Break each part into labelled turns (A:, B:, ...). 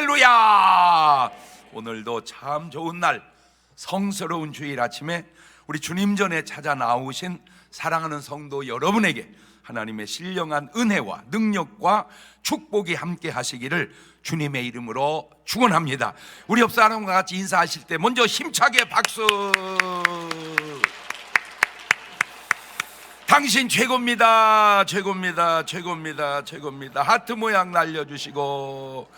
A: 할렐루야. 오늘도 참 좋은 날, 성스러운 주일 아침에 우리 주님 전에 찾아 나오신 사랑하는 성도 여러분에게 하나님의 신령한 은혜와 능력과 축복이 함께 하시기를 주님의 이름으로 축원합니다. 우리 옆 사람과 같이 인사하실 때 먼저 힘차게 박수. 당신 최고입니다. 최고입니다. 최고입니다. 최고입니다. 하트 모양 날려주시고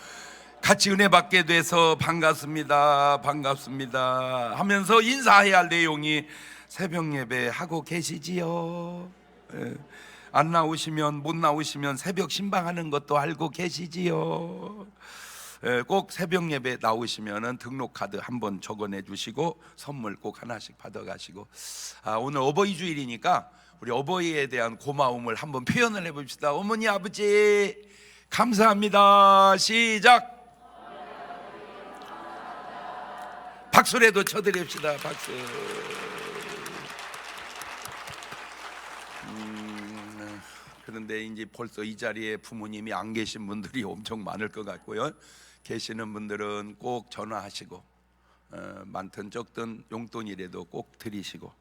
A: 같이 은혜 받게 돼서 반갑습니다. 반갑습니다 하면서 인사해야 할 내용이 새벽 예배 하고 계시지요? 안 나오시면, 못 나오시면 새벽 신방하는 것도 알고 계시지요? 꼭 새벽 예배 나오시면은 등록 카드 한번 적어내 주시고 선물 꼭 하나씩 받아가시고, 오늘 어버이 주일이니까 우리 어버이에 대한 고마움을 한번 표현을 해봅시다. 어머니 아버지 감사합니다. 시작. 박수라도 쳐드립시다. 박수. 그런데 이제 벌써 이 자리에 부모님이 안 계신 분들이 엄청 많을 것 같고요. 계시는 분들은 꼭 전화하시고, 많든 적든 용돈이라도 꼭 드리시고,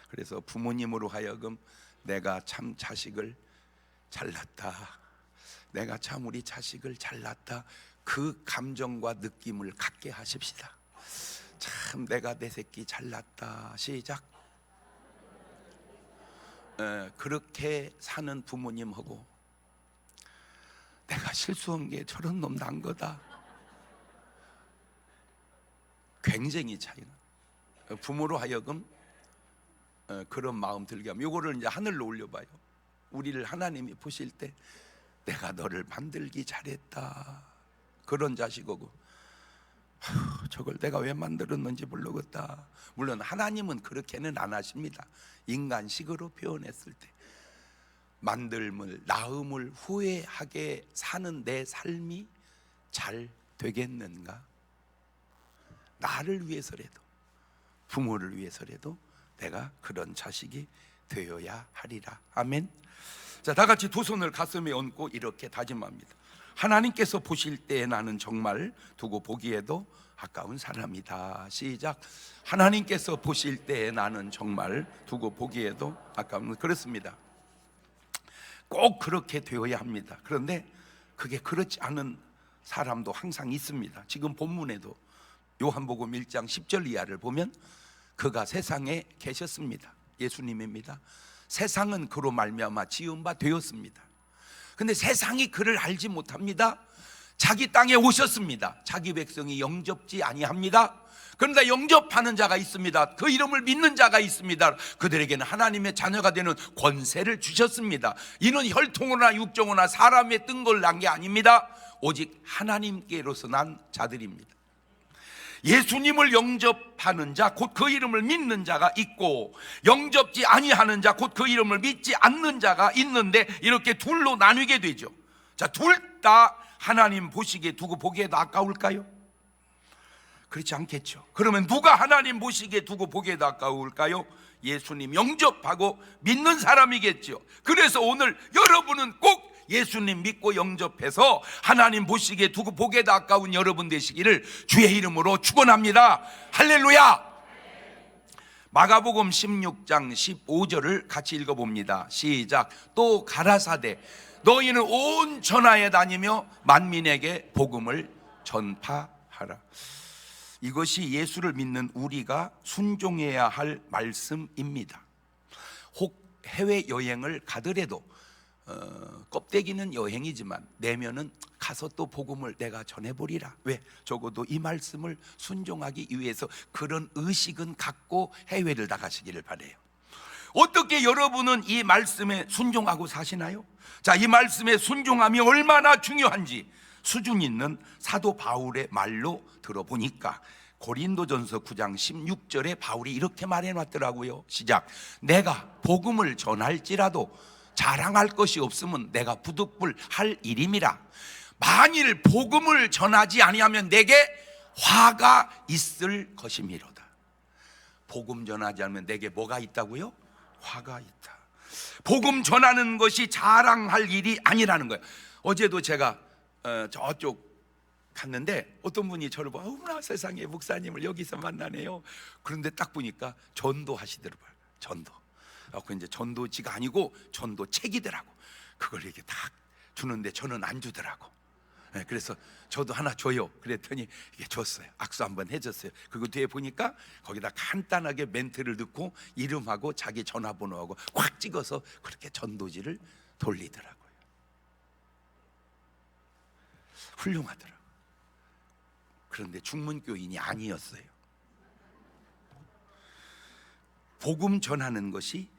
A: 그래서 부모님으로 하여금 내가 참 자식을 잘났다, 내가 참 우리 자식을 잘났다, 그 감정과 느낌을 갖게 하십시다. 참 내가 내 새끼 잘났다. 시작. 그렇게 사는 부모님하고 내가 실수한 게 저런 놈 난 거다, 굉장히 차이나. 부모로 하여금 그런 마음 들게 하면, 요거를 이제 하늘로 올려봐요. 우리를 하나님이 보실 때 내가 너를 만들기 잘했다, 그런 자식이고, 저걸 내가 왜 만들었는지 모르겠다. 물론 하나님은 그렇게는 안 하십니다. 인간식으로 표현했을 때 만들물, 낳음을 후회하게 사는 내 삶이 잘 되겠는가? 나를 위해서라도, 부모를 위해서라도 내가 그런 자식이 되어야 하리라. 아멘. 자, 다 같이 두 손을 가슴에 얹고 이렇게 다짐합니다. 하나님께서 보실 때 나는 정말 두고 보기에도 아까운 사람이다. 시작. 하나님께서 보실 때 나는 정말 두고 보기에도 아까운. 그렇습니다. 꼭 그렇게 되어야 합니다. 그런데 그게 그렇지 않은 사람도 항상 있습니다. 지금 본문에도 요한복음 1장 10절 이하를 보면 그가 세상에 계셨습니다. 예수님입니다. 세상은 그로 말미암아 지은 바 되었습니다. 근데 세상이 그를 알지 못합니다. 자기 땅에 오셨습니다. 자기 백성이 영접지 아니합니다. 그런데 영접하는 자가 있습니다. 그 이름을 믿는 자가 있습니다. 그들에게는 하나님의 자녀가 되는 권세를 주셨습니다. 이는 혈통으로나 육정으로나 사람의 뜬 걸 난 게 아닙니다. 오직 하나님께로서 난 자들입니다. 예수님을 영접하는 자, 곧 그 이름을 믿는 자가 있고, 영접지 아니하는 자, 곧 그 이름을 믿지 않는 자가 있는데, 이렇게 둘로 나뉘게 되죠. 자, 둘 다 하나님 보시기에 두고 보기에도 아까울까요? 그렇지 않겠죠. 그러면 누가 하나님 보시기에 두고 보기에도 아까울까요? 예수님 영접하고 믿는 사람이겠죠. 그래서 오늘 여러분은 꼭 예수님 믿고 영접해서 하나님 보시기에 두고 보기에도 아까운 여러분 되시기를 주의 이름으로 축원합니다. 할렐루야. 마가복음 16장 15절을 같이 읽어봅니다. 시작. 또 가라사대 너희는 온 천하에 다니며 만민에게 복음을 전파하라. 이것이 예수를 믿는 우리가 순종해야 할 말씀입니다. 혹 해외여행을 가더라도 껍데기는 여행이지만 내면은 가서 또 복음을 내가 전해보리라. 왜? 적어도 이 말씀을 순종하기 위해서 그런 의식은 갖고 해외를 나가시기를 바라요. 어떻게 여러분은 이 말씀에 순종하고 사시나요? 자, 이 말씀에 순종함이 얼마나 중요한지 수준 있는 사도 바울의 말로 들어보니까 고린도전서 9장 16절에 바울이 이렇게 말해놨더라고요. 시작. 내가 복음을 전할지라도 자랑할 것이 없으면 내가 부득불할 일임이라. 만일 복음을 전하지 아니하면 내게 화가 있을 것이미로다. 복음 전하지 않으면 내게 뭐가 있다고요? 화가 있다. 복음 전하는 것이 자랑할 일이 아니라는 거예요. 어제도 제가 저쪽 갔는데 어떤 분이 저를 보고 어머나 세상에 목사님을 여기서 만나네요. 그런데 딱 보니까 전도 하시더라고요. 전도. 그 이제 전도지가 아니고 전도책이더라고. 그걸 이렇게 딱 주는데 저는 안 주더라고. 그래서 저도 하나 줘요. 그랬더니 이게 줬어요. 악수 한번 해줬어요. 그리고 뒤에 보니까 거기다 간단하게 멘트를 넣고 이름하고 자기 전화번호하고 꽉 찍어서 그렇게 전도지를 돌리더라고요. 훌륭하더라고요. 그런데 중문교인이 아니었어요. 복음 전하는 것이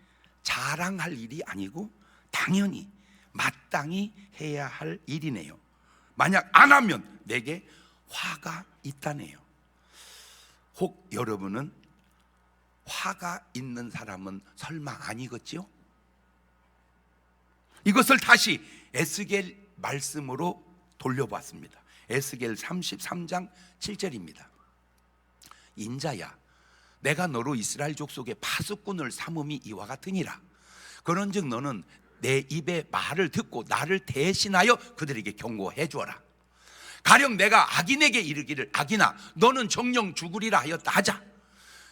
A: 자랑할 일이 아니고 당연히 마땅히 해야 할 일이네요. 만약 안 하면 내게 화가 있다네요. 혹 여러분은 화가 있는 사람은 설마 아니겠지요? 이것을 다시 에스겔 말씀으로 돌려봤습니다. 에스겔 33장 7절입니다. 인자야, 내가 너로 이스라엘 족속의 파수꾼을 삼음이 이와 같으니라. 그런즉 너는 내 입의 말을 듣고 나를 대신하여 그들에게 경고해 주어라. 가령 내가 악인에게 이르기를 악인아 너는 정령 죽으리라 하였다 하자.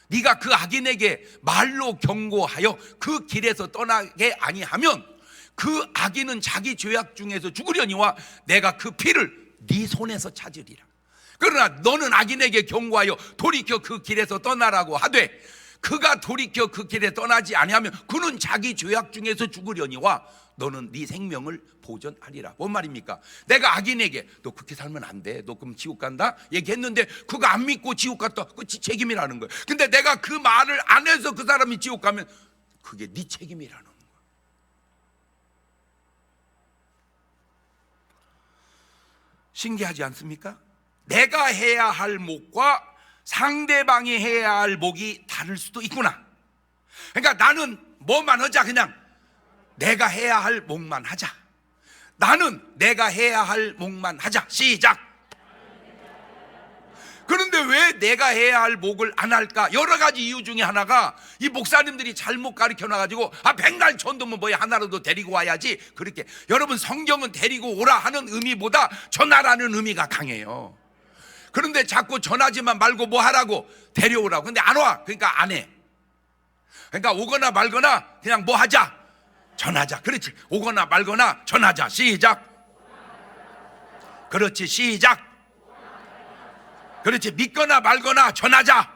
A: 네가 그 악인에게 말로 경고하여 그 길에서 떠나게 아니하면 그 악인은 자기 죄악 중에서 죽으려니와 내가 그 피를 네 손에서 찾으리라. 그러나 너는 악인에게 경고하여 돌이켜 그 길에서 떠나라고 하되 그가 돌이켜 그 길에 떠나지 아니하면 그는 자기 죄악 중에서 죽으려니와 너는 네 생명을 보존하리라. 뭔 말입니까? 내가 악인에게 너 그렇게 살면 안 돼, 너 그럼 지옥 간다 얘기했는데 그거 안 믿고 지옥 갔다. 그 책임이라는 거예요. 근데 내가 그 말을 안 해서 그 사람이 지옥 가면 그게 네 책임이라는 거예요. 신기하지 않습니까? 내가 해야 할 몫과 상대방이 해야 할 몫이 다를 수도 있구나. 그러니까 나는 뭐만 하자, 그냥 내가 해야 할 몫만 하자. 나는 내가 해야 할 몫만 하자. 시작. 그런데 왜 내가 해야 할 몫을 안 할까? 여러 가지 이유 중에 하나가 이 목사님들이 잘못 가르쳐 놔가지고 백날 전도면 뭐야 하나라도 데리고 와야지. 그렇게 여러분 성경은 데리고 오라 하는 의미보다 전하라는 의미가 강해요. 그런데 자꾸 전하지만 말고 뭐 하라고? 데려오라고. 근데 안 와. 그러니까 안 해. 그러니까 오거나 말거나 그냥 뭐 하자? 전하자. 그렇지. 오거나 말거나 전하자. 시작. 그렇지. 시작. 그렇지. 믿거나 말거나 전하자.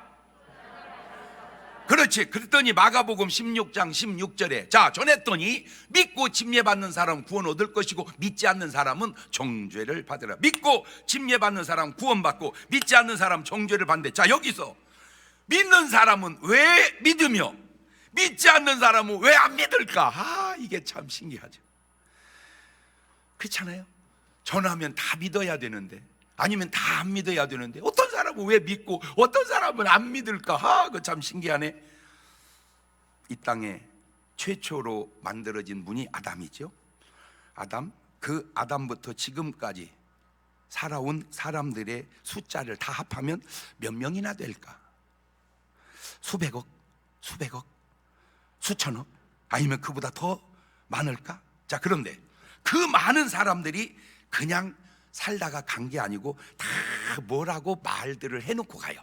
A: 그렇지. 그랬더니 마가복음 16장 16절에 자 전했더니 믿고 침례받는 사람은 구원 얻을 것이고 믿지 않는 사람은 정죄를 받으라. 믿고 침례받는 사람은 구원받고 믿지 않는 사람은 정죄를 받는데 자 여기서 믿는 사람은 왜 믿으며 믿지 않는 사람은 왜 안 믿을까? 이게 참 신기하죠. 그렇잖아요. 전하면 다 믿어야 되는데 아니면 다 안 믿어야 되는데 어떤 사람은 왜 믿고 어떤 사람은 안 믿을까? 그거 참 신기하네. 이 땅에 최초로 만들어진 분이 아담이죠. 아담. 그 아담부터 지금까지 살아온 사람들의 숫자를 다 합하면 몇 명이나 될까? 수백억, 수백억, 수천억, 아니면 그보다 더 많을까? 자, 그런데 그 많은 사람들이 그냥 살다가 간 게 아니고 다 뭐라고 말들을 해놓고 가요.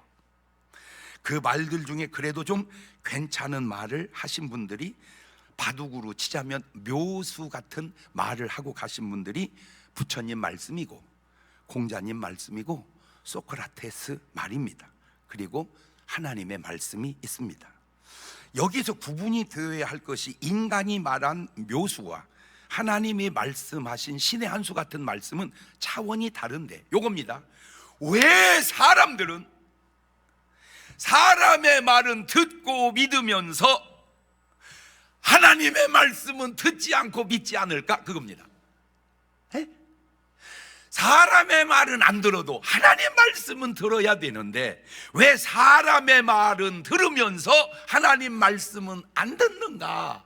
A: 그 말들 중에 그래도 좀 괜찮은 말을 하신 분들이, 바둑으로 치자면 묘수 같은 말을 하고 가신 분들이 부처님 말씀이고 공자님 말씀이고 소크라테스 말입니다. 그리고 하나님의 말씀이 있습니다. 여기서 구분이 되어야 할 것이 인간이 말한 묘수와 하나님이 말씀하신 신의 한 수 같은 말씀은 차원이 다른데 요겁니다. 왜 사람들은 사람의 말은 듣고 믿으면서 하나님의 말씀은 듣지 않고 믿지 않을까? 그겁니다. 에? 사람의 말은 안 들어도 하나님의 말씀은 들어야 되는데 왜 사람의 말은 들으면서 하나님 말씀은 안 듣는가?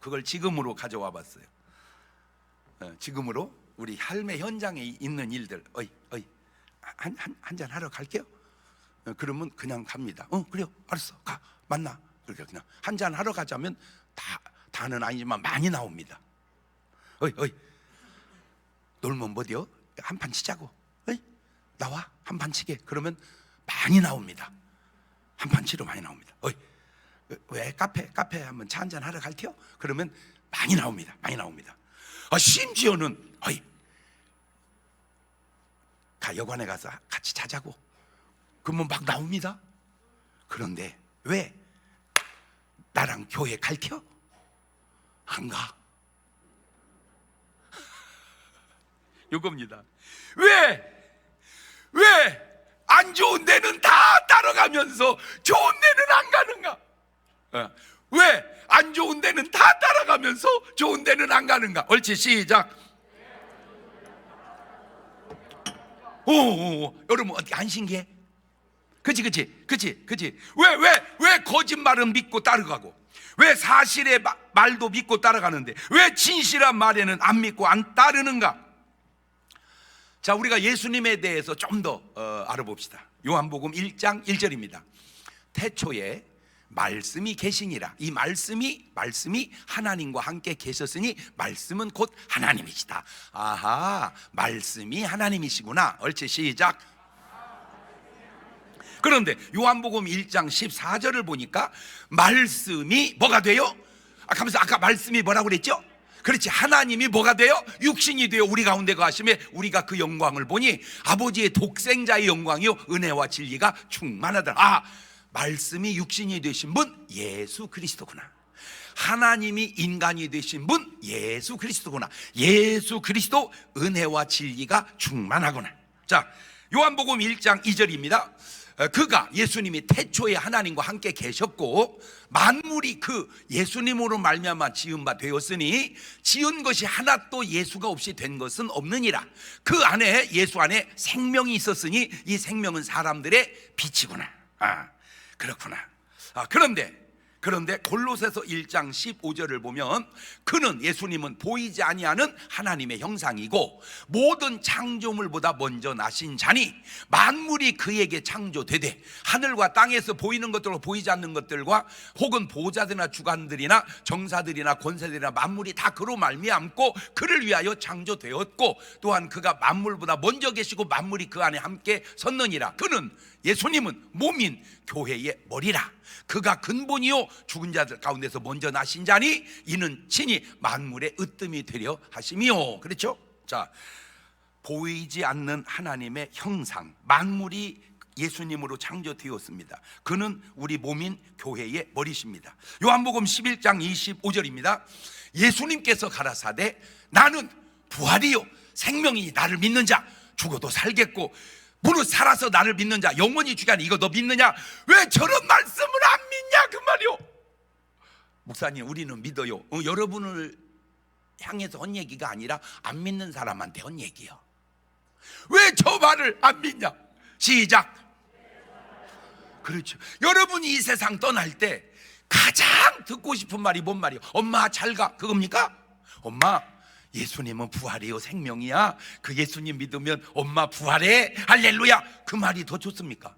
A: 그걸 지금으로 가져와 봤어요. 지금으로 우리 삶의 현장에 있는 일들. 한잔 하러 갈게요. 그러면 그냥 갑니다. 그래요, 알았어, 가, 만나. 그렇게 그냥 한잔 하러 가자면 다는 아니지만 많이 나옵니다. 놀면 뭐디요? 한 판 치자고. 어이? 나와 한 판 치게. 그러면 많이 나옵니다. 한 판 치러 많이 나옵니다. 어이? 왜 카페 한번 차 한잔 하러 갈게요? 그러면 많이 나옵니다. 많이 나옵니다. 심지어는 어이, 여관에 가서 같이 자자고. 그러면 막 나옵니다. 그런데 왜 나랑 교회 갈게요? 안 가. 이겁니다. 왜 안 좋은 데는 다 따라가면서 좋은 데는 안 가는가? 왜 안 좋은 데는 다 따라가면서 좋은 데는 안 가는가? 옳지, 시작. 오, 여러분 어떻게 안 신기해? 그치. 왜 거짓말은 믿고 따라가고, 왜 사실의 말도 믿고 따라가는데 왜 진실한 말에는 안 믿고 안 따르는가? 자, 우리가 예수님에 대해서 좀 더 알아봅시다. 요한복음 1장 1절입니다. 태초에 말씀이 계시니라. 이 말씀이 하나님과 함께 계셨으니 말씀은 곧 하나님이시다. 아하, 말씀이 하나님이시구나. 옳지, 시작. 그런데 요한복음 1장 14절을 보니까 말씀이 뭐가 돼요? 아까 말씀이 뭐라고 그랬죠? 그렇지, 하나님이 뭐가 돼요? 육신이 되어 우리 가운데 거하심에 우리가 그 영광을 보니 아버지의 독생자의 영광이요 은혜와 진리가 충만하더라. 말씀이 육신이 되신 분 예수 그리스도구나. 하나님이 인간이 되신 분 예수 그리스도구나. 예수 그리스도 은혜와 진리가 충만하구나. 자, 요한복음 1장 2절입니다. 그가, 예수님이 태초에 하나님과 함께 계셨고 만물이 그 예수님으로 말미암아 지은 바 되었으니 지은 것이 하나도 예수가 없이 된 것은 없느니라. 그 안에, 예수 안에 생명이 있었으니 이 생명은 사람들의 빛이구나. 그렇구나. 그런데 골로새서 1장 15절을 보면 그는, 예수님은 보이지 아니하는 하나님의 형상이고 모든 창조물보다 먼저 나신 자니 만물이 그에게 창조되되 하늘과 땅에서 보이는 것들과 보이지 않는 것들과 혹은 보좌들이나 주관들이나 정사들이나 권세들이나 만물이 다 그로 말미암고 그를 위하여 창조되었고 또한 그가 만물보다 먼저 계시고 만물이 그 안에 함께 섰느니라. 그는, 예수님은 몸인 교회의 머리라. 그가 근본이요 죽은 자들 가운데서 먼저 나신 자니 이는 친히 만물의 으뜸이 되려 하심이요. 그렇죠? 자, 보이지 않는 하나님의 형상, 만물이 예수님으로 창조되었습니다. 그는 우리 몸인 교회의 머리십니다. 요한복음 11장 25절입니다. 예수님께서 가라사대 나는 부활이요 생명이니 나를 믿는 자 죽어도 살겠고 무릇 살아서 나를 믿는 자 영원히 주게 하니 이거 너 믿느냐? 왜 저런 말씀을 안 믿냐 그 말이요. 목사님, 우리는 믿어요. 여러분을 향해서 한 얘기가 아니라 안 믿는 사람한테 한 얘기요. 왜 저 말을 안 믿냐? 시작. 그렇죠. 여러분이 이 세상 떠날 때 가장 듣고 싶은 말이 뭔 말이요? 엄마 잘 가, 그겁니까? 엄마, 예수님은 부활이요 생명이야. 그 예수님 믿으면 엄마 부활해, 할렐루야. 그 말이 더 좋습니까?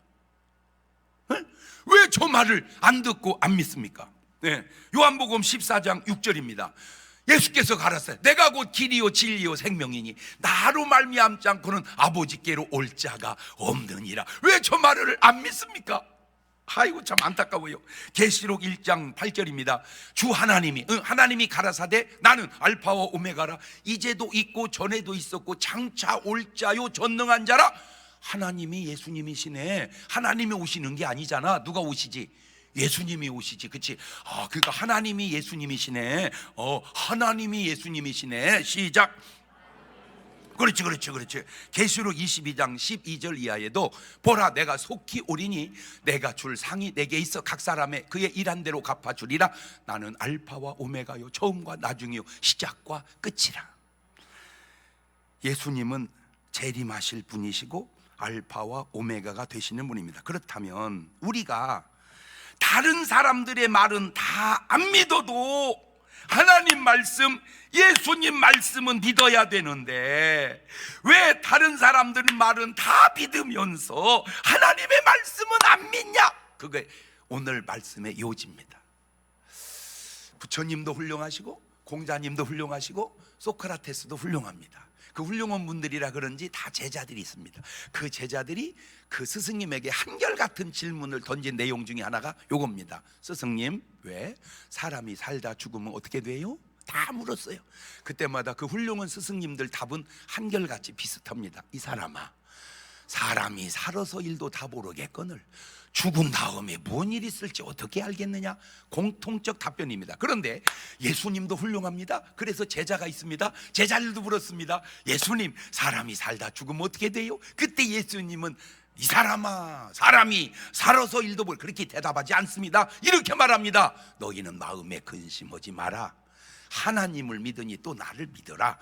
A: 왜 저 말을 안 듣고 안 믿습니까? 네. 요한복음 14장 6절입니다. 예수께서 가라사대 내가 곧 길이요 진리요 생명이니 나로 말미암지 않고는 아버지께로 올 자가 없느니라. 왜 저 말을 안 믿습니까? 아이고 참 안타까워요. 계시록 1장 8절입니다. 주 하나님이 가라사대 나는 알파와 오메가라. 이제도 있고 전에도 있었고 장차 올 자요 전능한 자라. 하나님이 예수님이시네. 하나님이 오시는 게 아니잖아. 누가 오시지? 예수님이 오시지. 그치? 그러니까 하나님이 예수님이시네. 하나님이 예수님이시네. 시작. 그렇지. 계시록 22장 12절 이하에도 보라 내가 속히 오리니 내가 줄 상이 내게 있어 각 사람의 그의 일한 대로 갚아주리라. 나는 알파와 오메가요 처음과 나중이요 시작과 끝이라. 예수님은 재림하실 분이시고 알파와 오메가가 되시는 분입니다. 그렇다면 우리가 다른 사람들의 말은 다 안 믿어도 하나님 말씀, 예수님 말씀은 믿어야 되는데 왜 다른 사람들 말은 다 믿으면서 하나님의 말씀은 안 믿냐? 그게 오늘 말씀의 요지입니다. 부처님도 훌륭하시고 공자님도 훌륭하시고 소크라테스도 훌륭합니다. 그 훌륭한 분들이라 그런지 다 제자들이 있습니다. 그 제자들이 그 스승님에게 한결같은 질문을 던진 내용 중에 하나가 요겁니다. 스승님, 왜 사람이 살다 죽으면 어떻게 돼요? 다 물었어요. 그때마다 그 훌륭한 스승님들 답은 한결같이 비슷합니다. 이 사람아, 사람이 살아서 일도 다 모르겠거늘 죽은 다음에 뭔 일이 있을지 어떻게 알겠느냐? 공통적 답변입니다. 그런데 예수님도 훌륭합니다. 그래서 제자가 있습니다. 제자들도 물었습니다. 예수님, 사람이 살다 죽으면 어떻게 돼요? 그때 예수님은 이 사람아, 사람이 살아서 일도 모르 그렇게 대답하지 않습니다. 이렇게 말합니다. 너희는 마음에 근심하지 마라. 하나님을 믿으니 또 나를 믿어라.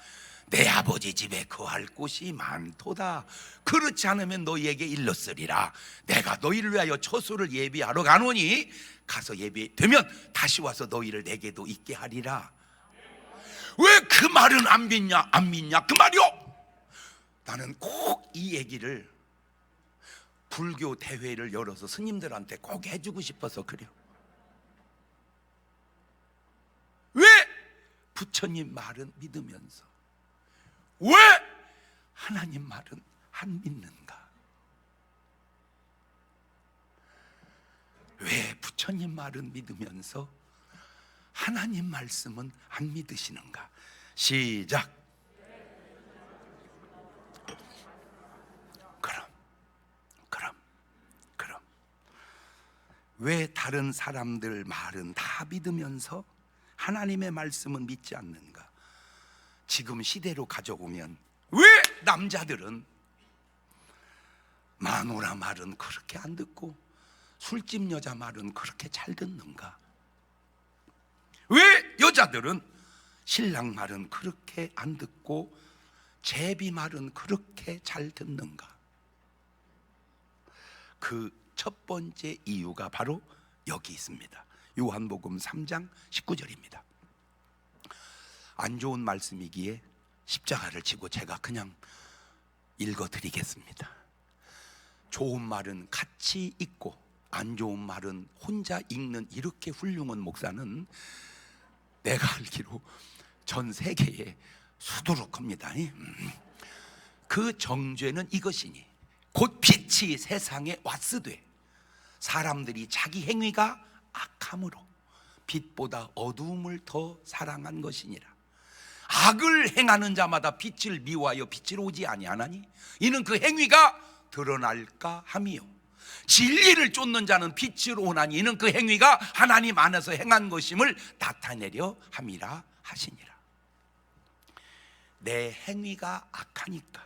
A: 내 아버지 집에 거할 곳이 많도다. 그렇지 않으면 너희에게 일렀으리라. 내가 너희를 위하여 처소를 예비하러 가노니 가서 예비되면 다시 와서 너희를 내게도 있게 하리라. 왜 그 말은 안 믿냐? 안 믿냐? 그 말이요. 나는 꼭 이 얘기를 불교 대회를 열어서 스님들한테 꼭 해주고 싶어서 그래요. 왜 부처님 말은 믿으면서 왜 하나님 말은 안 믿는가? 왜 부처님 말은 믿으면서 하나님 말씀은 안 믿으시는가? 시작. 그럼 왜 다른 사람들 말은 다 믿으면서 하나님의 말씀은 믿지 않는가? 지금 시대로 가져오면 왜 남자들은 마누라 말은 그렇게 안 듣고 술집 여자 말은 그렇게 잘 듣는가? 왜 여자들은 신랑 말은 그렇게 안 듣고 제비 말은 그렇게 잘 듣는가? 그 첫 번째 이유가 바로 여기 있습니다. 요한복음 3장 19절입니다. 안 좋은 말씀이기에 십자가를 지고 제가 그냥 읽어드리겠습니다. 좋은 말은 같이 읽고 안 좋은 말은 혼자 읽는 이렇게 훌륭한 목사는 내가 알기로 전 세계에 수두룩합니다. 그 정죄는 이것이니 곧 빛이 세상에 왔으되 사람들이 자기 행위가 악함으로 빛보다 어두움을 더 사랑한 것이니라. 악을 행하는 자마다 빛을 미워하여 빛으로 오지 아니하나니 이는 그 행위가 드러날까 함이요 진리를 쫓는 자는 빛으로 오나니 이는 그 행위가 하나님 안에서 행한 것임을 나타내려 함이라 하시니라. 내 행위가 악하니까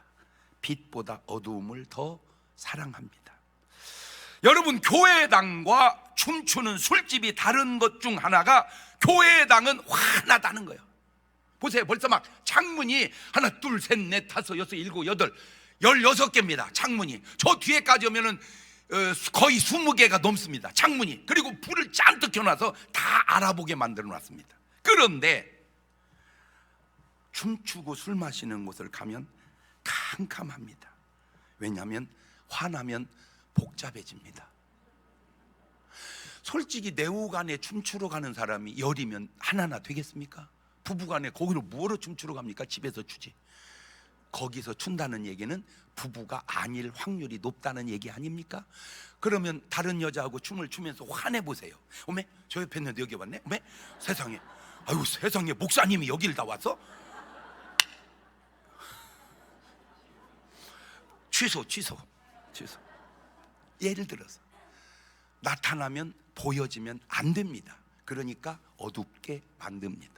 A: 빛보다 어두움을 더 사랑합니다. 여러분, 교회당과 춤추는 술집이 다른 것 중 하나가 교회당은 환하다는 거예요. 보세요, 벌써 막 창문이 하나 둘 셋 넷 다섯 여섯 일곱 여덟 16개입니다. 창문이 저 뒤에까지 오면은 거의 20개가 넘습니다. 창문이. 그리고 불을 잔뜩 켜놔서 다 알아보게 만들어 놨습니다. 그런데 춤추고 술 마시는 곳을 가면 캄캄합니다. 왜냐하면 화나면 복잡해집니다. 솔직히 내후간에 춤추러 가는 사람이 열이면 하나나 되겠습니까? 부부간에 거기로 뭐로 춤추러 갑니까? 집에서 추지. 거기서 춘다는 얘기는 부부가 아닐 확률이 높다는 얘기 아닙니까? 그러면 다른 여자하고 춤을 추면서 화내보세요. 어메, 저 옆에 있는데 여기 왔네? 어메, 세상에, 아유 세상에, 목사님이 여길 다 왔어? 취소. 예를 들어서 나타나면 보여지면 안 됩니다. 그러니까 어둡게 만듭니다.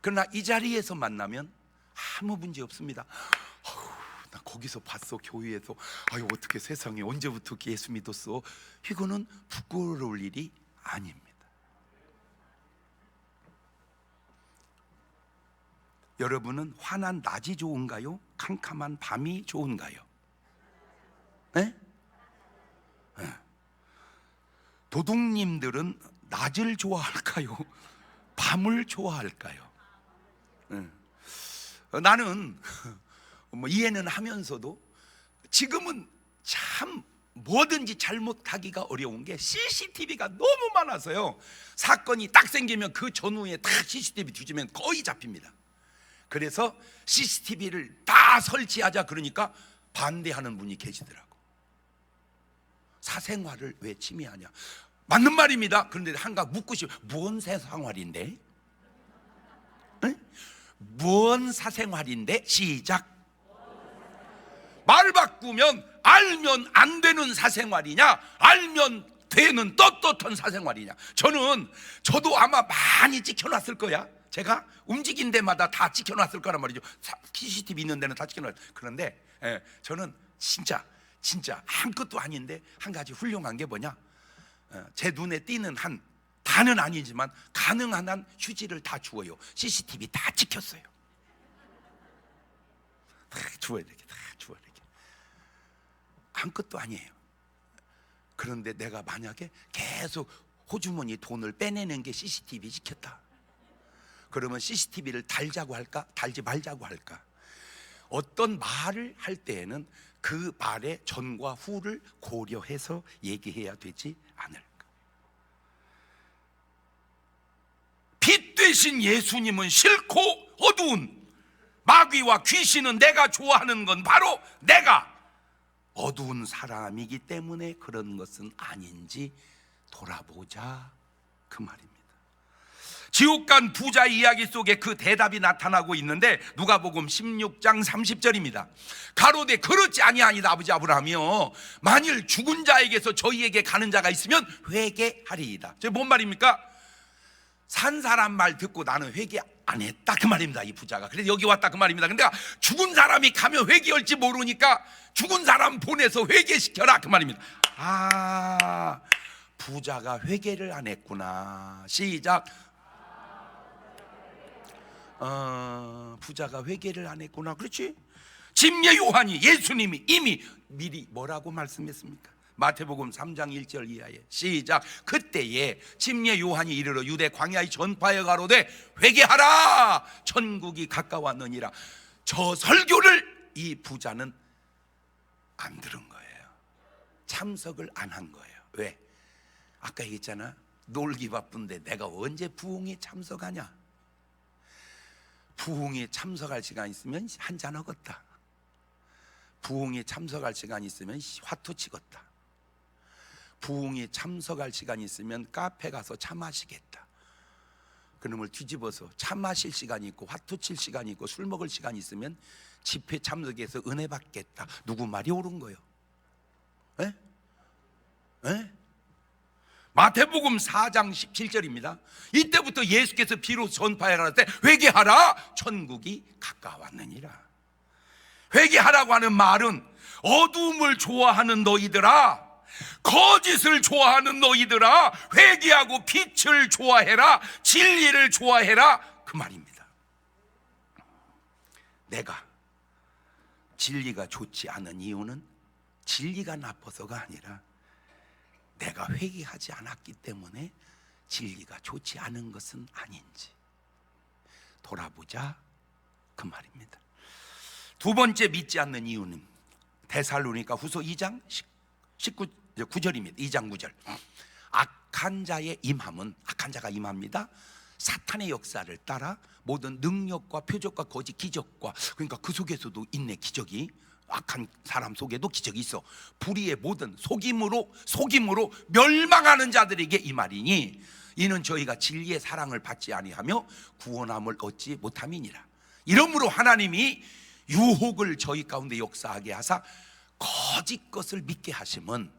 A: 그러나 이 자리에서 만나면 아무 문제 없습니다. 나 거기서 봤어, 교회에서. 아유, 어떻게 세상에 언제부터 예수 믿었어? 이거는 부끄러울 일이 아닙니다. 여러분은 환한 낮이 좋은가요? 캄캄한 밤이 좋은가요? 네? 네. 도둑님들은 낮을 좋아할까요? 밤을 좋아할까요? 네. 나는 뭐 이해는 하면서도 지금은 참 뭐든지 잘못하기가 어려운 게 CCTV가 너무 많아서요. 사건이 딱 생기면 그 전후에 딱 CCTV 뒤지면 거의 잡힙니다. 그래서 CCTV를 다 설치하자 그러니까 반대하는 분이 계시더라고. 사생활을 왜 침해하냐. 맞는 말입니다. 그런데 한가 묻고 싶어. 뭔 사생활인데? 응? 뭔 사생활인데? 시작. 말 바꾸면 알면 안 되는 사생활이냐, 알면 되는 떳떳한 사생활이냐. 저도 아마 많이 찍혀놨을 거야. 제가 움직인 데마다 다 찍혀놨을 거란 말이죠. CCTV 있는 데는 다 찍혀놨어요. 그런데 저는 진짜 아무것도 아닌데 한 가지 훌륭한 게 뭐냐, 제 눈에 띄는 한, 다는 아니지만 가능한 한 휴지를 다 주어요. CCTV 다 찍혔어요. 다 주워야 되게, 다 주워야 되게. 아무것도 아니에요. 그런데 내가 만약에 계속 호주머니 돈을 빼내는 게 CCTV 찍혔다, 그러면 CCTV를 달자고 할까, 달지 말자고 할까? 어떤 말을 할 때에는 그 말의 전과 후를 고려해서 얘기해야 되지 않을까? 빛 대신 예수님은 싫고 어두운, 마귀와 귀신은 내가 좋아하는 건 바로 내가 어두운 사람이기 때문에 그런 것은 아닌지 돌아보자, 그 말입니다. 지옥 간 부자 이야기 속에 그 대답이 나타나고 있는데 누가복음 16장 30절입니다. 가로되 그렇지 아니하니이다 아버지 아브라함이여, 만일 죽은 자에게서 저희에게 가는 자가 있으면 회개하리이다. 저 뭔 말입니까? 산 사람 말 듣고 나는 회개 안 했다, 그 말입니다. 이 부자가 그래서 여기 왔다, 그 말입니다. 근데 죽은 사람이 가면 회개할지 모르니까 죽은 사람 보내서 회개시켜라, 그 말입니다. 아, 부자가 회개를 안 했구나. 시작. 부자가 회개를 안 했구나. 그렇지? 침례 요한이, 예수님이 이미 미리 뭐라고 말씀했습니까? 마태복음 3장 1절 이하에 시작. 그때에 침례 요한이 이르러 유대 광야의 전파에 가로되 회개하라, 천국이 가까웠느니라. 저 설교를 이 부자는 안 들은 거예요. 참석을 안 한 거예요. 왜? 아까 얘기했잖아, 놀기 바쁜데 내가 언제 부흥에 참석하냐. 부흥에 참석할 시간 있으면 한잔 하겠다. 부흥에 참석할 시간 있으면 화투 치겠다. 부흥에 참석할 시간 있으면 카페 가서 차 마시겠다. 그놈을 뒤집어서 차 마실 시간이 있고 화투 칠 시간이 있고 술 먹을 시간이 있으면 집회 참석해서 은혜 받겠다. 누구 말이 옳은 거예요? 에? 에? 마태복음 4장 17절입니다. 이때부터 예수께서 비로소 전파해 가라사대 회개하라, 천국이 가까웠느니라. 회개하라고 하는 말은 어두움을 좋아하는 너희들아, 거짓을 좋아하는 너희들아, 회개하고 빛을 좋아해라, 진리를 좋아해라, 그 말입니다. 내가 진리가 좋지 않은 이유는 진리가 나빠서가 아니라 내가 회개하지 않았기 때문에 진리가 좋지 않은 것은 아닌지 돌아보자, 그 말입니다. 두 번째 믿지 않는 이유는 데살로니가 후서 2장 9절입니다. 2장 9절. 악한 자의 임함은, 악한 자가 임합니다. 사탄의 역사를 따라 모든 능력과 표적과 거짓 기적과, 그러니까 그 속에서도 있네, 기적이. 악한 사람 속에도 기적이 있어. 불의의 모든 속임으로 멸망하는 자들에게 이 말이니, 이는 저희가 진리의 사랑을 받지 아니하며 구원함을 얻지 못함이니라. 이러므로 하나님이 유혹을 저희 가운데 역사하게 하사 거짓 것을 믿게 하심은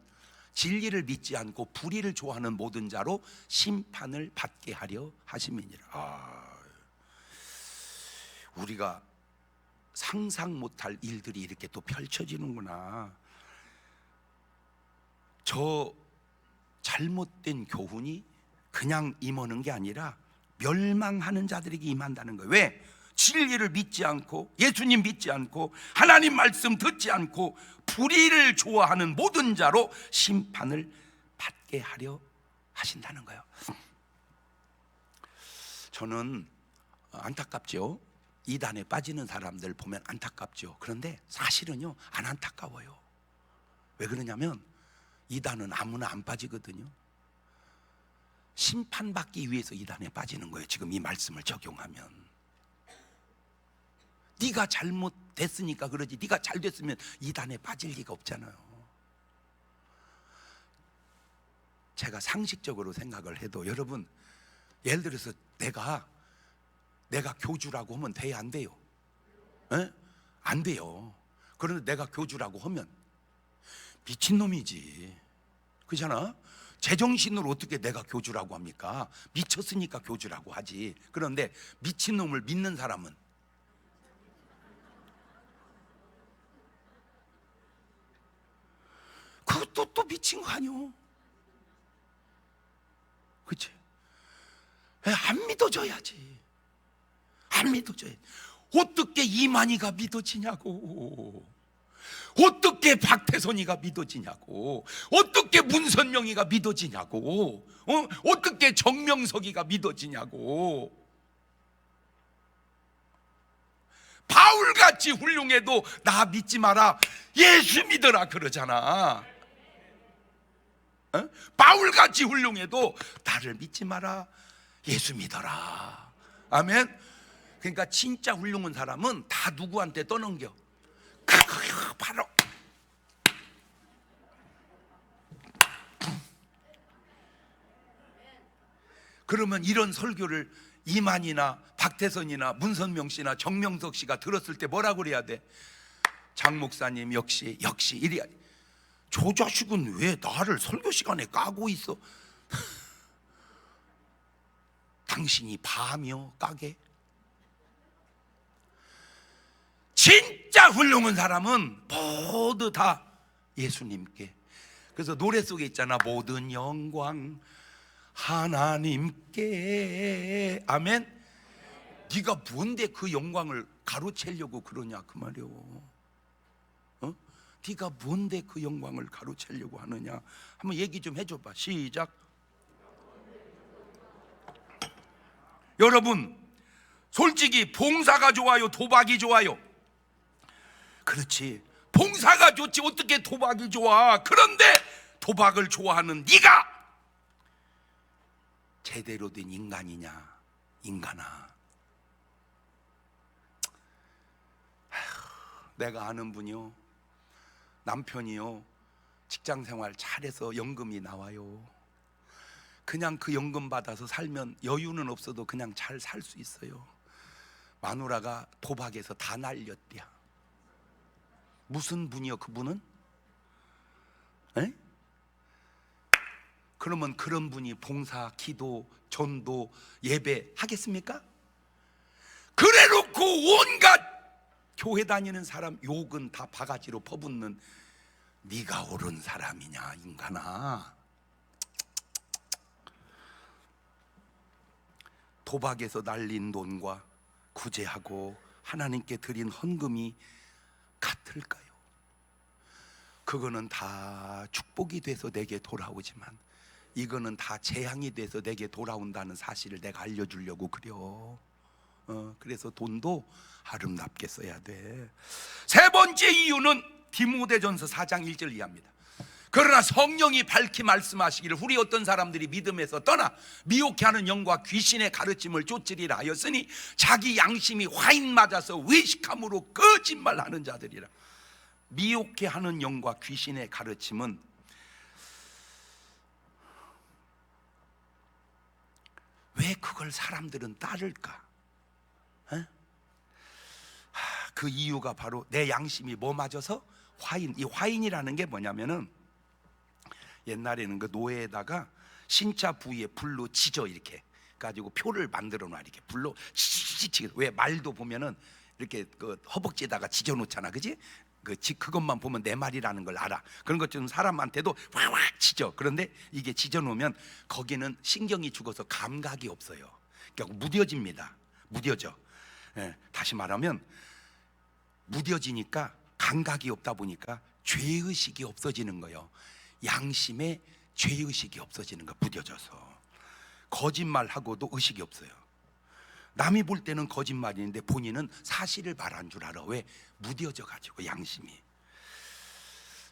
A: 진리를 믿지 않고 불의를 좋아하는 모든 자로 심판을 받게 하려 하심이니라. 우리가 상상 못할 일들이 이렇게 또 펼쳐지는구나. 저 잘못된 교훈이 그냥 임하는 게 아니라 멸망하는 자들에게 임한다는 거예요. 왜? 진리를 믿지 않고, 예수님 믿지 않고, 하나님 말씀 듣지 않고 불의를 좋아하는 모든 자로 심판을 받게 하려 하신다는 거예요. 저는 안타깝죠. 이단에 빠지는 사람들 보면 안타깝죠. 그런데 사실은요, 안 안타까워요. 왜 그러냐면 이단은 아무나 안 빠지거든요. 심판받기 위해서 이단에 빠지는 거예요. 지금 이 말씀을 적용하면. 네가 잘못됐으니까 그러지, 네가 잘 됐으면 이단에 빠질 리가 없잖아요. 제가 상식적으로 생각을 해도 여러분, 예를 들어서 내가 교주라고 하면 돼야 안 돼요? 에? 안 돼요. 그런데 내가 교주라고 하면 미친놈이지, 그렇잖아? 제정신으로 어떻게 내가 교주라고 합니까? 미쳤으니까 교주라고 하지. 그런데 미친놈을 믿는 사람은 그것도 또 미친 거 아니오? 그치? 안 믿어져야지. 안 믿어져야지. 어떻게 이만희가 믿어지냐고, 어떻게 박태선이가 믿어지냐고, 어떻게 문선명이가 믿어지냐고, 어떻게 정명석이가 믿어지냐고. 바울같이 훌륭해도 나 믿지 마라, 예수 믿어라 그러잖아. 바울같이 훌륭해도 나를 믿지 마라, 예수 믿어라. 아멘. 그러니까 진짜 훌륭한 사람은 다 누구한테 떠넘겨? 바로 그러면 이런 설교를 이만희나 박태선이나 문선명 씨나 정명석 씨가 들었을 때 뭐라고 그래야 돼? 장 목사님 역시 이래야. 저 자식은 왜 나를 설교 시간에 까고 있어? 당신이 봐며 까게? 진짜 훌륭한 사람은 모두 다 예수님께. 그래서 노래 속에 있잖아, 모든 영광 하나님께. 아멘. 네가 뭔데 그 영광을 가로채려고 그러냐 그 말이오. 네가 뭔데 그 영광을 가로채려고 하느냐. 한번 얘기 좀 해줘봐. 시작. 여러분, 솔직히 봉사가 좋아요, 도박이 좋아요? 그렇지, 봉사가 좋지. 어떻게 도박이 좋아? 그런데 도박을 좋아하는 네가 제대로 된 인간이냐? 인간아. 내가 아는 분이요, 남편이요, 직장생활 잘해서 연금이 나와요. 그냥 그 연금 받아서 살면 여유는 없어도 그냥 잘 살 수 있어요. 마누라가 도박에서 다 날렸대야. 무슨 분이요 그분은? 에? 그러면 그런 분이 봉사, 기도, 전도, 예배 하겠습니까? 그래놓고 온갖 교회 다니는 사람 욕은 다 바가지로 퍼붓는 네가 옳은 사람이냐 인간아. 도박에서 날린 돈과 구제하고 하나님께 드린 헌금이 같을까요? 그거는 다 축복이 돼서 내게 돌아오지만 이거는 다 재앙이 돼서 내게 돌아온다는 사실을 내가 알려주려고 그려. 그래서 돈도 아름답게 써야 돼. 세 번째 이유는 디모데전서 4장 1절 이하입니다. 그러나 성령이 밝히 말씀하시기를 우리 어떤 사람들이 믿음에서 떠나 미혹해 하는 영과 귀신의 가르침을 쫓으리라 하였으니 자기 양심이 화인 맞아서 외식함으로 거짓말하는 자들이라. 미혹해 하는 영과 귀신의 가르침은 왜 그걸 사람들은 따를까? 그 이유가 바로 내 양심이 뭐 맞아서 화인. 이 화인이라는 게 뭐냐면은 옛날에는 그 노예에다가 신자 부위에 불로 지져 이렇게 가지고 표를 만들어 놔. 이렇게 불로 치치치. 왜 말도 보면은 이렇게 그 허벅지에다가 지져 놓잖아, 그지? 그것만 보면 내 말이라는 걸 알아. 그런 것처럼 사람한테도 확 지져. 그런데 이게 지져 놓으면 거기는 신경이 죽어서 감각이 없어요. 그러니까 무뎌집니다. 무뎌져. 다시 말하면 무뎌지니까 감각이 없다 보니까 죄의식이 없어지는 거예요. 양심에 죄의식이 없어지는 거. 무뎌져서 거짓말하고도 의식이 없어요. 남이 볼 때는 거짓말인데 본인은 사실을 말한 줄 알아. 왜? 무뎌져 가지고 양심이.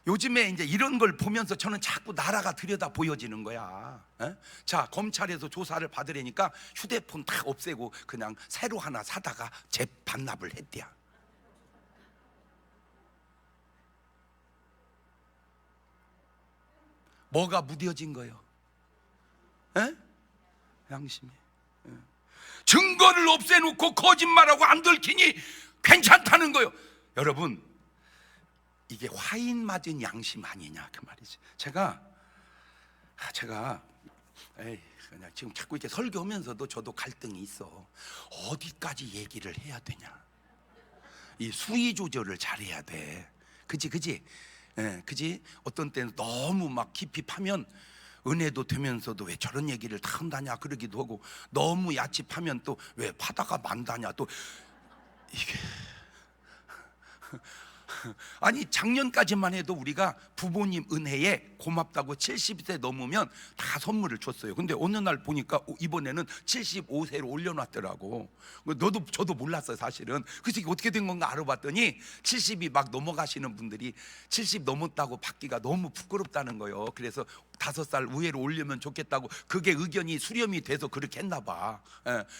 A: 요즘에 이제 이런 걸 보면서 저는 자꾸 나라가 들여다 보여지는 거야. 자, 검찰에서 조사를 받으려니까 휴대폰 다 없애고 그냥 새로 하나 사다가 재반납을 했대야. 뭐가 무뎌진 거예요? 에? 양심이. 증거를 없애놓고 거짓말하고 안 들키니 괜찮다는 거예요. 여러분, 이게 화인 맞은 양심 아니냐 그 말이지. 제가 그냥 지금 자꾸 이렇게 설교하면서도 저도 갈등이 있어. 어디까지 얘기를 해야 되냐. 이 수위 조절을 잘해야 돼. 그지? 그지? 어떤 때는 너무 막 깊이 파면 은혜도 되면서도 왜 저런 얘기를 다 한다냐 그러기도 하고, 너무 야집하면 또 왜 파다가 만다냐 또 이게 아니 작년까지만 해도 우리가 부모님 은혜에 고맙다고 70세 넘으면 다 선물을 줬어요. 근데 어느 날 보니까 이번에는 75세로 올려놨더라고. 저도 몰랐어요 사실은. 그래서 이게 어떻게 된 건가 알아봤더니 70이 막 넘어가시는 분들이 70 넘었다고 받기가 너무 부끄럽다는 거예요. 그래서 5살 우회로 올리면 좋겠다고, 그게 의견이 수렴이 돼서 그렇게 했나 봐.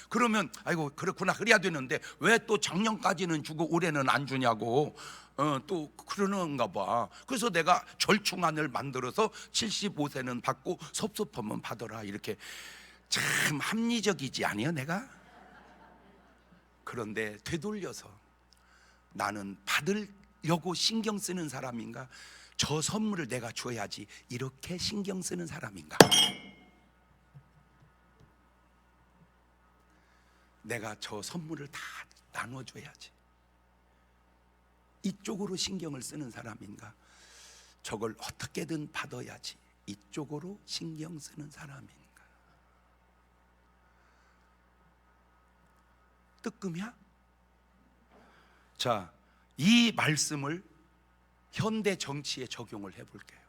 A: 그러면 아이고 그렇구나 그래야 되는데 왜 또 작년까지는 주고 올해는 안 주냐고 또 그러는가 봐. 그래서 내가 절충안을 만들어서 75세는 받고 섭섭하면 받아라, 이렇게. 참 합리적이지 아니요 내가? 그런데 되돌려서 나는 받으려고 신경 쓰는 사람인가, 저 선물을 내가 줘야지 이렇게 신경 쓰는 사람인가? 내가 저 선물을 다 나눠줘야지 이쪽으로 신경을 쓰는 사람인가, 저걸 어떻게든 받아야지 이쪽으로 신경 쓰는 사람인가? 뜨끔이야? 자, 이 말씀을 현대 정치에 적용을 해볼게요.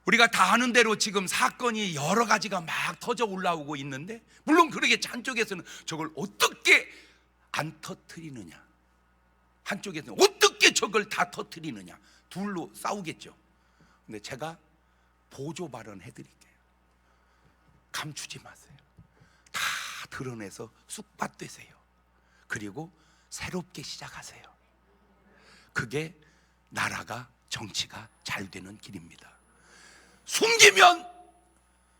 A: 우리가 다 아는 대로 지금 사건이 여러 가지가 막 터져 올라오고 있는데, 물론 그러게 한쪽에서는 저걸 어떻게 안 터뜨리느냐, 한쪽에서는 어떻게 저걸 다 터뜨리느냐, 둘로 싸우겠죠. 근데 제가 보조 발언 해드릴게요. 감추지 마세요. 다 드러내서 쑥밭 되세요. 그리고 새롭게 시작하세요. 그게 나라가, 정치가 잘 되는 길입니다. 숨기면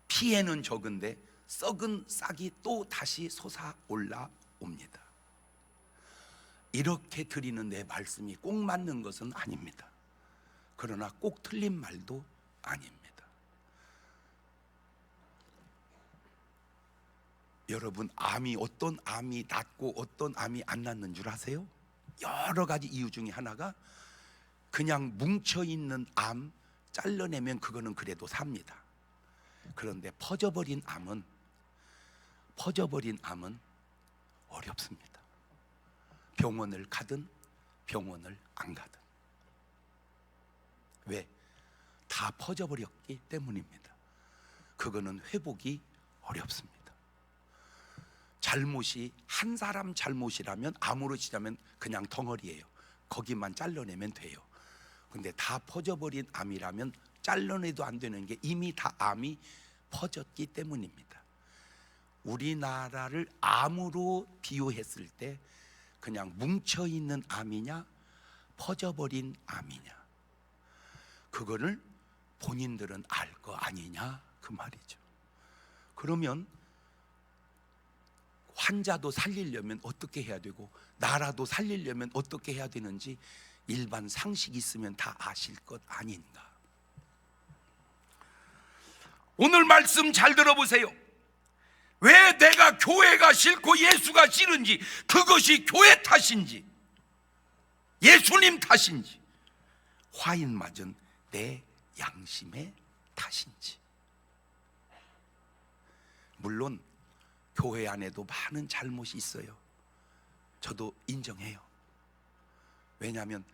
A: 피해는 적은데 썩은 싹이 또 다시 솟아 올라옵니다. 이렇게 드리는 내 말씀이 꼭 맞는 것은 아닙니다. 그러나 꼭 틀린 말도 아닙니다. 여러분, 암이 어떤 암이 낫고 어떤 암이 안 낫는 줄 아세요? 여러 가지 이유 중에 하나가, 그냥 뭉쳐있는 암 잘라내면 그거는 그래도 삽니다. 그런데 퍼져버린 암은 어렵습니다. 병원을 가든 병원을 안 가든. 왜? 다 퍼져버렸기 때문입니다. 그거는 회복이 어렵습니다. 잘못이 한 사람 잘못이라면, 암으로 치자면 그냥 덩어리예요. 거기만 잘라내면 돼요. 근데 다 퍼져버린 암이라면 잘라내도 안 되는 게 이미 다 암이 퍼졌기 때문입니다. 우리나라를 암으로 비유했을 때 그냥 뭉쳐있는 암이냐 퍼져버린 암이냐, 그거를 본인들은 알 거 아니냐 그 말이죠. 그러면 환자도 살리려면 어떻게 해야 되고 나라도 살리려면 어떻게 해야 되는지 일반 상식이 있으면 다 아실 것 아닌가. 오늘 말씀 잘 들어보세요. 왜 내가 교회가 싫고 예수가 싫은지, 그것이 교회 탓인지 예수님 탓인지, 화인 맞은 내 양심의 탓인지. 물론 교회 안에도 많은 잘못이 있어요. 저도 인정해요. 왜냐하면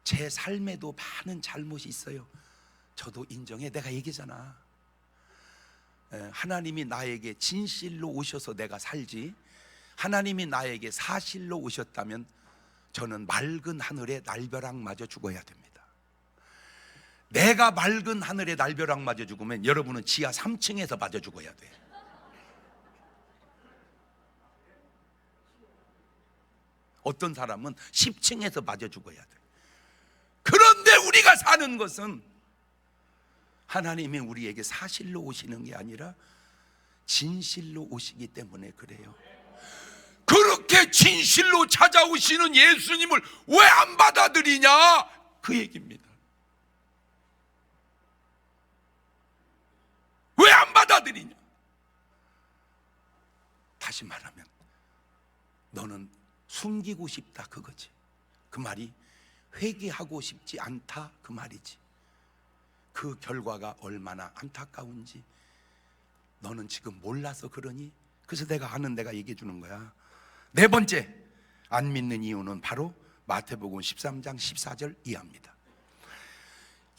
A: 제 삶에도 많은 잘못이 있어요. 저도 인정해. 내가 얘기잖아. 하나님이 나에게 진실로 오셔서 내가 살지, 하나님이 나에게 사실로 오셨다면 저는 맑은 하늘에 날벼락 맞아 죽어야 됩니다. 내가 맑은 하늘에 날벼락 맞아 죽으면 여러분은 지하 3층에서 맞아 죽어야 돼. 어떤 사람은 10층에서 맞아 죽어야 돼. 그런데 우리가 사는 것은 하나님이 우리에게 사실로 오시는 게 아니라 진실로 오시기 때문에 그래요. 그렇게 진실로 찾아오시는 예수님을 왜 안 받아들이냐, 그 얘기입니다. 왜 안 받아들이냐? 다시 말하면 너는 숨기고 싶다, 그거지. 그 말이 회개하고 싶지 않다, 그 말이지. 그 결과가 얼마나 안타까운지 너는 지금 몰라서 그러니. 그래서 내가 아는 데가 얘기해 주는 거야. 네 번째, 안 믿는 이유는 바로 마태복음 13장 14절 이하입니다.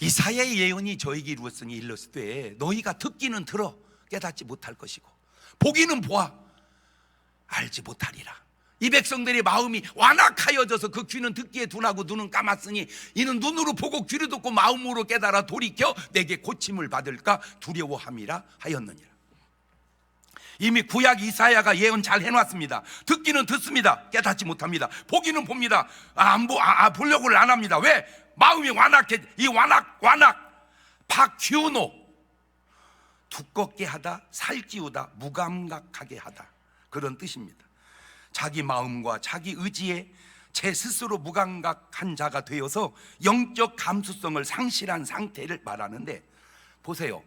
A: 이사야의 예언이 저에게 이루었으니 일렀으되 너희가 듣기는 들어 깨닫지 못할 것이고 보기는 보아 알지 못하리라. 이 백성들의 마음이 완악하여져서 그 귀는 듣기에 둔하고 눈은 감았으니 이는 눈으로 보고 귀로 듣고 마음으로 깨달아 돌이켜 내게 고침을 받을까 두려워함이라 하였느니라. 이미 구약 이사야가 예언 잘 해놨습니다. 듣기는 듣습니다. 깨닫지 못합니다. 보기는 봅니다. 보려고를 안 합니다. 왜? 마음이 완악해. 이 완악 박규노, 두껍게 하다, 살찌우다, 무감각하게 하다, 그런 뜻입니다. 자기 마음과 자기 의지에 제 스스로 무감각한 자가 되어서 영적 감수성을 상실한 상태를 말하는데, 보세요.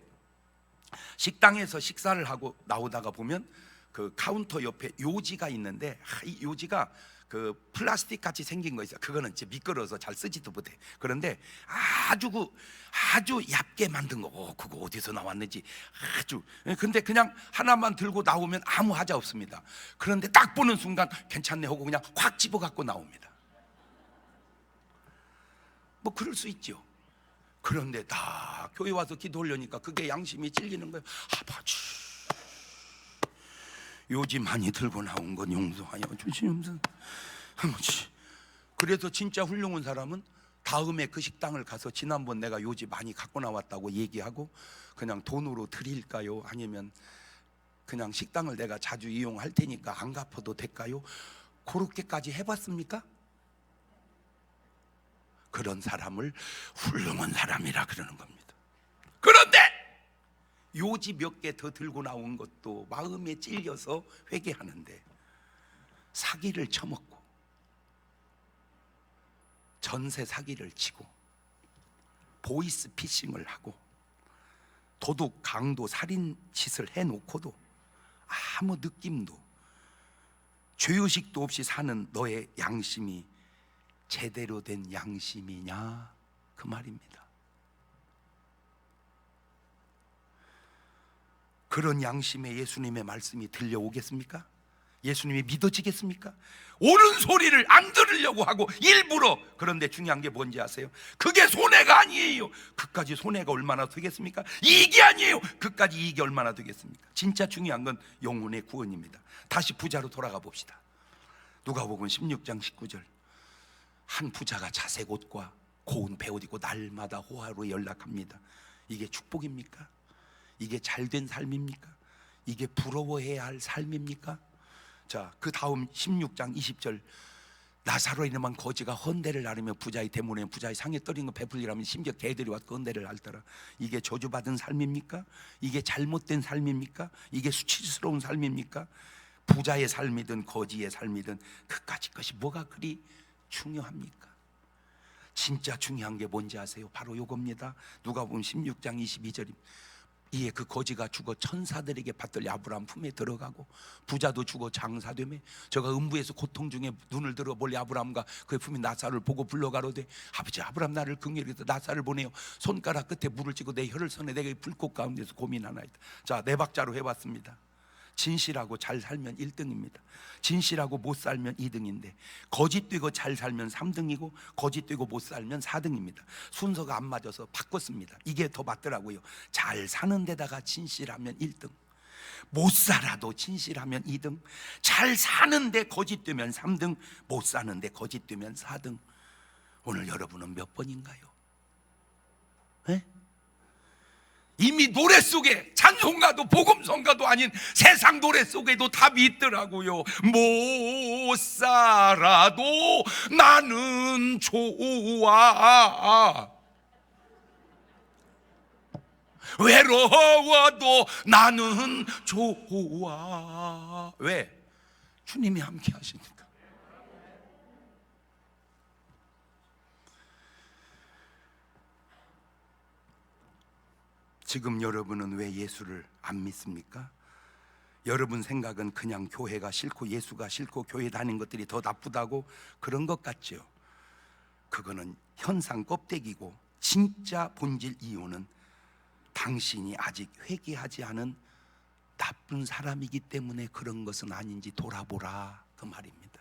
A: 식당에서 식사를 하고 나오다가 보면 그 카운터 옆에 요지가 있는데, 이 요지가 그 플라스틱 같이 생긴 거 있어요. 그거는 이제 미끄러워서 잘 쓰지도 못해. 그런데 아주 얇게 만든 거, 그거 어디서 나왔는지 아주. 근데 그냥 하나만 들고 나오면 아무 하자 없습니다. 그런데 딱 보는 순간 괜찮네 하고 그냥 확 집어 갖고 나옵니다. 뭐 그럴 수 있죠. 그런데 다 교회 와서 기도 하려니까 그게 양심이 찔리는 거예요. 아버지, 요지 많이 들고 나온 건 용서하여 주시옵소서. 아버지. 그래서 진짜 훌륭한 사람은 다음에 그 식당을 가서 지난번 내가 요지 많이 갖고 나왔다고 얘기하고 그냥 돈으로 드릴까요? 아니면 그냥 식당을 내가 자주 이용할 테니까 안 갚아도 될까요? 그렇게까지 해봤습니까? 그런 사람을 훌륭한 사람이라 그러는 겁니다. 그런데 요지 몇 개 더 들고 나온 것도 마음에 찔려서 회개하는데 사기를 쳐먹고 전세 사기를 치고 보이스 피싱을 하고 도둑, 강도, 살인 짓을 해놓고도 아무 느낌도 죄의식도 없이 사는 너의 양심이 제대로 된 양심이냐, 그 말입니다. 그런 양심에 예수님의 말씀이 들려오겠습니까? 예수님이 믿어지겠습니까? 옳은 소리를 안 들으려고 하고 일부러. 그런데 중요한 게 뭔지 아세요? 그게 손해가 아니에요. 그까지 손해가 얼마나 되겠습니까? 이익이 아니에요. 그까지 이익이 얼마나 되겠습니까? 진짜 중요한 건 영혼의 구원입니다. 다시 부자로 돌아가 봅시다. 누가복음 16장 19절. 한 부자가 자색 옷과 고운 배옷 입고 날마다 호화로 연락합니다. 이게 축복입니까? 이게 잘된 삶입니까? 이게 부러워해야 할 삶입니까? 자, 그 다음 16장 20절. 나사로 이름한 거지가 헌대를 나르며 부자의 대문에 부자의 상에 떨인 거 베풀리라면 심지어 개들이 와서 헌대를 앓더라. 이게 저주받은 삶입니까? 이게 잘못된 삶입니까? 이게 수치스러운 삶입니까? 부자의 삶이든 거지의 삶이든 그까짓 것이 뭐가 그리 중요합니까? 진짜 중요한 게 뭔지 아세요? 바로 요겁니다. 누가복음 16장 22절입니다. 이에 그 거지가 죽어 천사들에게 받들려 아브라함 품에 들어가고 부자도 죽어 장사되매 저가 음부에서 고통 중에 눈을 들어 멀리 아브라함과 그의 품인 나사를 보고 불러가로되 아버지 아브라함 나를 긍휼히 여기서 나사를 보내어 손가락 끝에 물을 찌고 내 혀를 선에 내가 이 불꽃 가운데서 고민하나이다. 자, 네 박자로 해봤습니다. 진실하고 잘 살면 1등입니다. 진실하고 못 살면 2등인데 거짓되고 잘 살면 3등이고 거짓되고 못 살면 4등입니다. 순서가 안 맞아서 바꿨습니다. 이게 더 맞더라고요. 잘 사는 데다가 진실하면 1등, 못 살아도 진실하면 2등, 잘 사는데 거짓되면 3등, 못 사는데 거짓되면 4등. 오늘 여러분은 몇 번인가요? 네? 이미 노래 속에 찬송가도 복음성가도 아닌 세상 노래 속에도 답이 있더라고요. 못 살아도 나는 좋아. 외로워도 나는 좋아. 왜? 주님이 함께 하시니까. 지금 여러분은 왜 예수를 안 믿습니까? 여러분 생각은 그냥 교회가 싫고 예수가 싫고 교회 다니는 것들이 더 나쁘다고 그런 것 같죠? 그거는 현상 껍데기고, 진짜 본질 이유는 당신이 아직 회개하지 않은 나쁜 사람이기 때문에 그런 것은 아닌지 돌아보라, 그 말입니다.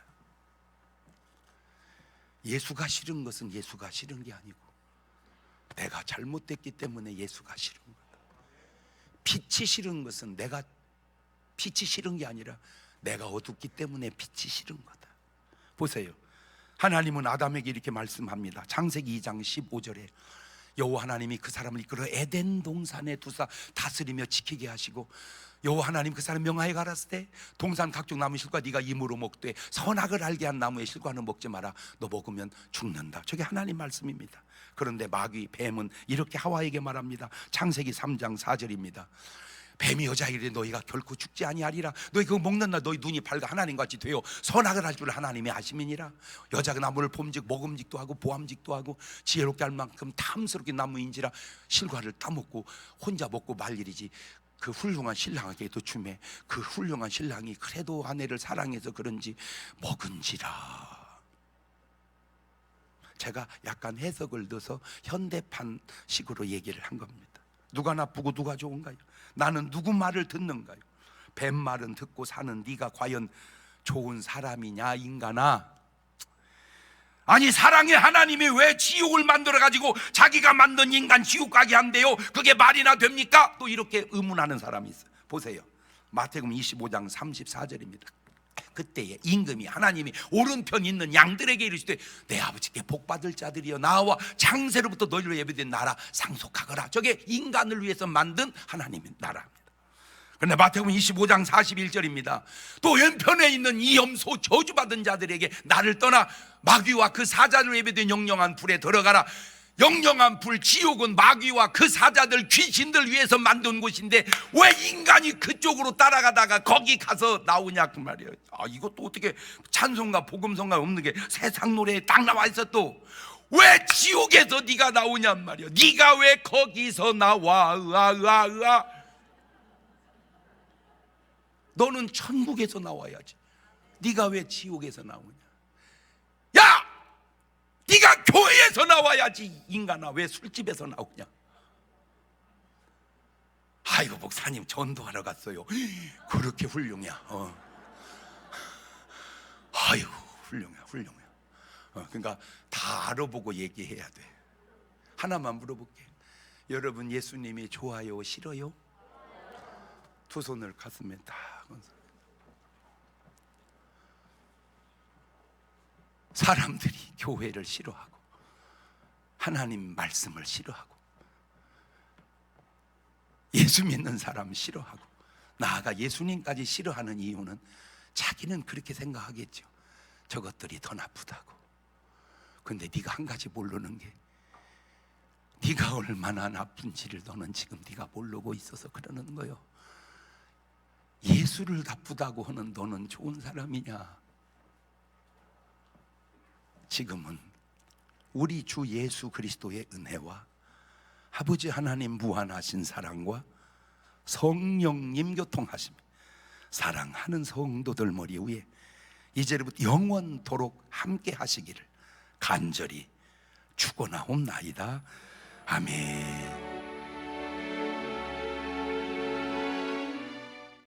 A: 예수가 싫은 것은 예수가 싫은 게 아니고 내가 잘못됐기 때문에 예수가 싫은 거다. 빛이 싫은 것은 내가 빛이 싫은 게 아니라 내가 어둡기 때문에 빛이 싫은 거다. 보세요, 하나님은 아담에게 이렇게 말씀합니다. 창세기 2장 15절에 여호와 하나님이 그 사람을 이끌어 에덴 동산에 두사 다스리며 지키게 하시고, 여호와 하나님 그 사람 명하여 가라사대 때 동산 각종 나무 실과 네가 임으로 먹되 선악을 알게 한 나무의 실과는 먹지 마라. 너 먹으면 죽는다. 저게 하나님 말씀입니다. 그런데 마귀 뱀은 이렇게 하와에게 말합니다. 창세기 3장 4절입니다. 뱀이 여자에게 이르되 너희가 결코 죽지 아니하리라. 너희 그거 먹는 날 너희 눈이 밝아 하나님같이 되어 선악을 할 줄 하나님이 아심이니라. 여자가 나무를 봄직 먹음직도 하고 보암직도 하고 지혜롭게 할 만큼 탐스럽게 나무인지라 실과를 따먹고 혼자 먹고 말 일이지. 그 훌륭한 신랑에게도 주매 그 훌륭한 신랑이 그래도 아내를 사랑해서 그런지 먹은지라. 제가 약간 해석을 넣어서 현대판식으로 얘기를 한 겁니다. 누가 나쁘고 누가 좋은가요? 나는 누구 말을 듣는가요? 뱀 말은 듣고 사는 네가 과연 좋은 사람이냐 인간아? 아니, 사랑의 하나님이 왜 지옥을 만들어가지고 자기가 만든 인간 지옥 가게 한대요? 그게 말이나 됩니까? 또 이렇게 의문하는 사람이 있어요. 보세요, 마태복음 25장 34절입니다 그때에 임금이 하나님이 오른편 있는 양들에게 이르시되 내 아버지께 복받을 자들이여 나와 창세로부터 너희로 예배된 나라 상속하거라. 저게 인간을 위해서 만든 하나님의 나라입니다. 그런데 마태복음 25장 41절입니다 또 왼편에 있는 이 염소 저주받은 자들에게 나를 떠나 마귀와 그 사자를 예배된 영영한 불에 들어가라. 영영한 불, 지옥은 마귀와 그 사자들, 귀신들 위해서 만든 곳인데 왜 인간이 그쪽으로 따라가다가 거기 가서 나오냐 그 말이에요. 아, 이것도 어떻게 찬송가 복음성가 없는 게 세상 노래에 딱 나와 있어. 또 왜 지옥에서 네가 나오냔 말이에요. 네가 왜 거기서 나와? 으아. 너는 천국에서 나와야지. 네가 왜 지옥에서 나오냐? 야! 네가 교회에서 나와야지. 인간아, 왜 술집에서 나오냐? 아이고, 목사님 전도하러 갔어요. 그렇게 훌륭해. 아이고, 훌륭해. 그러니까 다 알아보고 얘기해야 돼. 하나만 물어볼게. 여러분, 예수님이 좋아요, 싫어요? 두 손을 가슴에 딱 얹어. 사람들이 교회를 싫어하고 하나님 말씀을 싫어하고 예수 믿는 사람 싫어하고 나아가 예수님까지 싫어하는 이유는 자기는 그렇게 생각하겠죠. 저것들이 더 나쁘다고. 근데 네가 한 가지 모르는 게 네가 얼마나 나쁜지를 너는 지금 네가 모르고 있어서 그러는 거요. 예수를 나쁘다고 하는 너는 좋은 사람이냐? 지금은 우리 주 예수 그리스도의 은혜와 아버지 하나님 무한하신 사랑과 성령님 교통하심, 사랑하는 성도들 머리 위에 이제부터 영원토록 함께 하시기를 간절히 축원하옵나이다. 아멘.